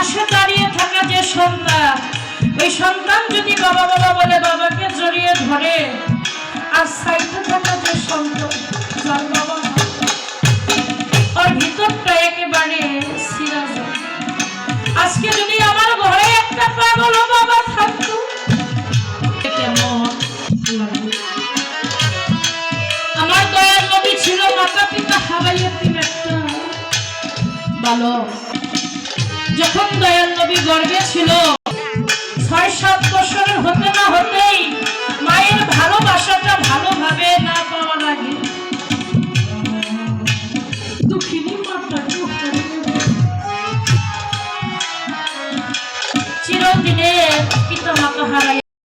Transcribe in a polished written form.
পাশে দাঁড়িয়ে থাকা যে সন্তান, ওই সন্তান যদি বাবা বাবা বলে বাবাকে জড়িয়ে ধরে, আর সাইডে থাকা যে সন্তান যার বাবা ওর ভিতরটা একেবারে ছিঁড়া যায়। আজকে যদি আমার ঘরে একটা পাগল বাবা থাকতো কেমন লাগবে। আমার দয়ার নবী ছিল মাতা পিতা হারাইয়া তিন একটা বালক। যখন দয়াল নবী গর্ভে ছিল ৬-৭ বছরের হতে না হতেই মায়ের ভালোবাসাটা ভালোভাবে না পাওয়ার আগে দুঃখিনী মাতা চিরদিনের পিতা মাতা হারাইয়া